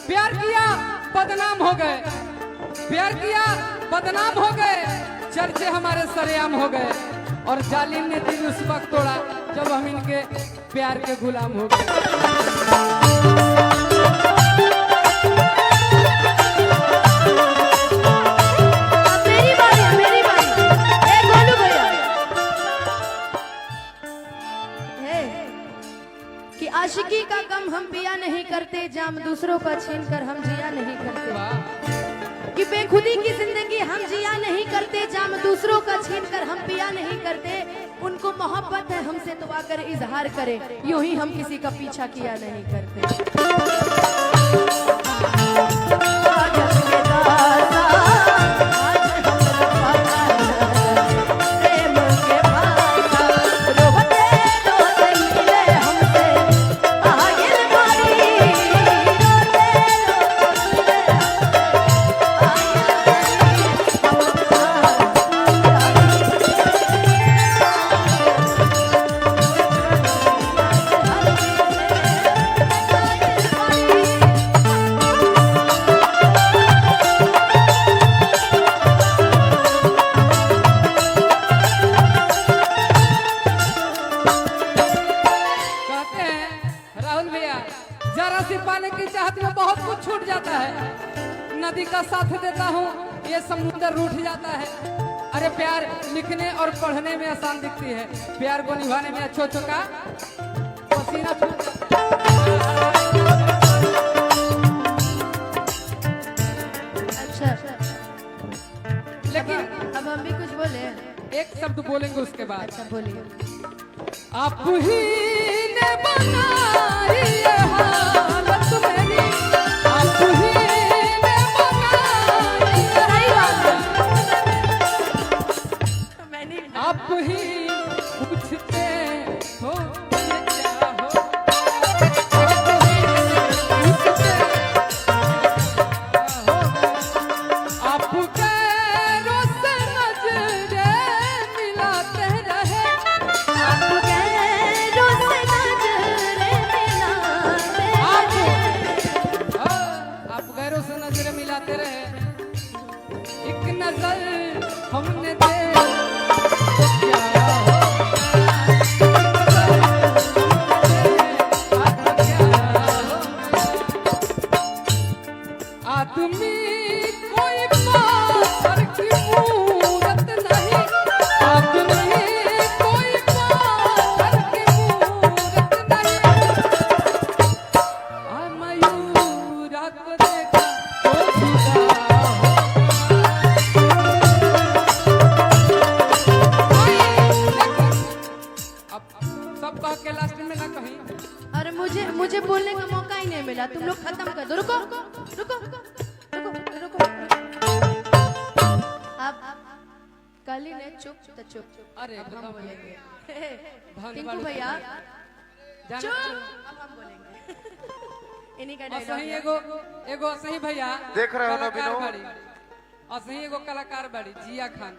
प्यार किया बदनाम हो गए, प्यार किया बदनाम हो गए, चर्चे हमारे सरेआम हो गए। और जालिम ने दिल उस वक्त तोड़ा जब हम इनके प्यार के गुलाम हो गए। आशिकी का गम हम पिया नहीं करते, जाम दूसरों का छीन कर हम जिया नहीं करते। कि बेखुदी की जिंदगी हम जिया नहीं करते, जाम दूसरों का छीन कर हम पिया नहीं करते। उनको मोहब्बत है हमसे तो आकर इजहार करे, यूं ही हम किसी का पीछा किया नहीं करते। नदी का साथ देता हूँ ये समुद्र रूठ जाता है। अरे प्यार लिखने और पढ़ने में आसान दिखती है, प्यार को निभाने में अच्छो का पसीना छूट जाता है। अच्छा लेकिन अब हम भी कुछ बोले, एक शब्द बोलेंगे उसके बाद। अच्छा बोलिए। आप ही ने बनाई ये हालत मेरी, आप ही आप ही पूछते हो ये क्या हो, आप ही पूछते हो, आप गैरों से नजरे मिलाते रहे, आप गैरों से नजरे मिलाते रहे, आप गैरों से नजरे मिलाते रहे। एक नजर हमने दे आदमी कोई पाथर की मूरत नहीं, आदमी कोई पाथर की मूरत नहीं। मयूरा को देखा तो जुदा सब कह के लास्ट में ना कहीं। अरे मुझे बोलने का मौका ही नहीं मिला, तुम लोग खत्म कर दो। रुको रुको रुको रुको। अब कली ने चुप तो चुप। अरे हम बोलेंगे टिंकू भैया चुप, अब हम बोलेंगे। इन्हीं का असही डायलॉग। एगो असही भैया देख रहे हो ना बिनो, असही एगो कलाकार बड़ी जिया खान,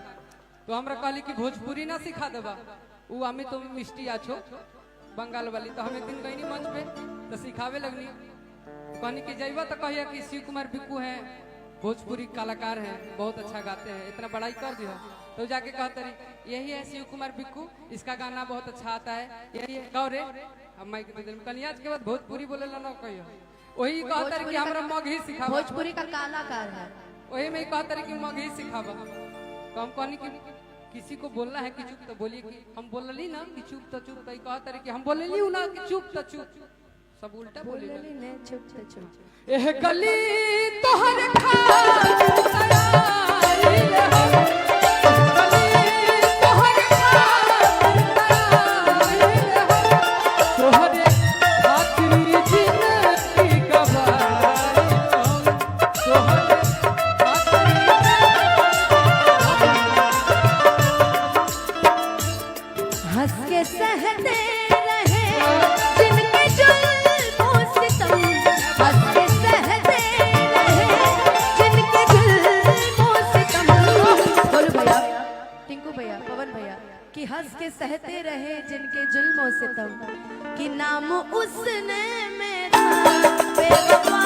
तो हमरा कहली कि भोजपुरी ना सिखा देबा, उ हमें तो मिष्टी आछो बंगाल वाली, तो हम एक दिन गई मंच पे तो सिखावे लगनी। कहनी कि जइबा तो कहिया कि शिव कुमार बिक्कू हैं, भोजपुरी कलाकार हैं, बहुत अच्छा गाते हैं, इतना बड़ाई कर दिया। तो जाके कहते रही यही है शिव कुमार बिक्कू, इसका गाना बहुत अच्छा आता है, यही है गौरे। अब माइक दे देम कनिया के बाद भोजपुरी बोले ला ना कहियो, वही कहते रही कि हमरा मग ही सिखावा, भोजपुरी का कलाकार है, वही में कहते रही कि मग ही सिखावा। तो हम कहनी कि किसी को बोलना है कि चुप तो बोलिए, कि हम बोलली ना कि चुप तो चुप, तो कहते रहे कि हम बोलली ना कि चुप तो चुप, सब उल्टा बोली ने चुप तो चुप। एह गली तोहर खातिर आइल हम, गली तोहर खातिर आइल हम, तोहरे खातिर जिंदगी गवाई हम, तोहरे हंस के सहते रहे जिनके जुल्मों से तुम, हंस के सहते रहे जिनके जुल्मों से तुम। बोलो भैया, टिंकू भैया, पवन भैया, कि हंस के सहते रहे जिनके जुल्मों से तुम, कि नाम उसने मेरा बेवफा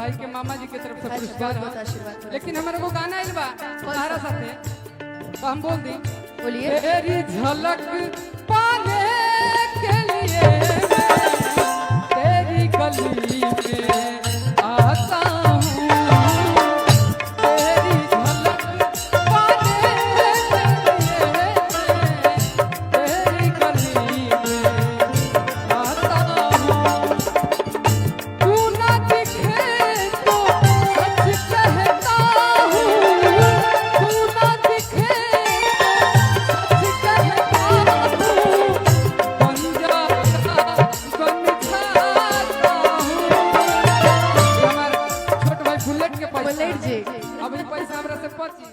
भाई के मामा जी के तरफ से पुरस्कार बहुत बहुत है। आशीर्वाद हो। लेकिन हमारे को गाना आइल बा तारा साथे तो हम बोल दी बोलिए तेरी झलक पाने के लिए मैं तेरी गली में आता हूँ तेरी झलक पाने के लिए मैं तेरी गली में आता हूँ तू ना दिखे तो सच कहता हूँ तू ना दिखे तो सच कहता हूँ पंजाब का गन खाता हूँ ये हमारे छोटे भाई बुलेट के पैसा बुलेट जी अब ये पैसा हमरा से पची